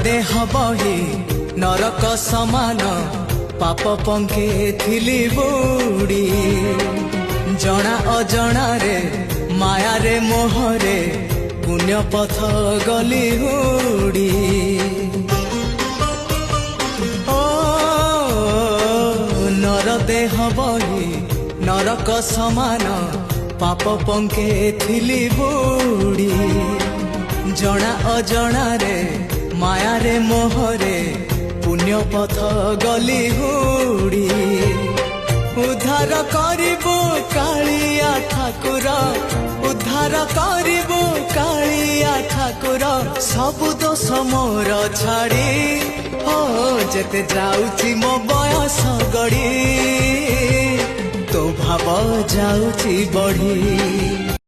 देह बही नरक समान पाप पंखे थिली बुड़ी जना अजना रे माया रे मोहरे पुण्य पथ गली हुड़ी ओ नर देह बही नरक समान पाप पंखे थिली बुड़ी जना अजना रे माया रे मोहरे पुण्य पथ गली हुड़ी उद्धार करिबो कालिया ठाकुर उद्धार करिबो कालिया ठाकुर सबु दोष मोर छाड़ी हो जेते जाउची मो बयस गड़ी तो भाव जाउची बढ़ी।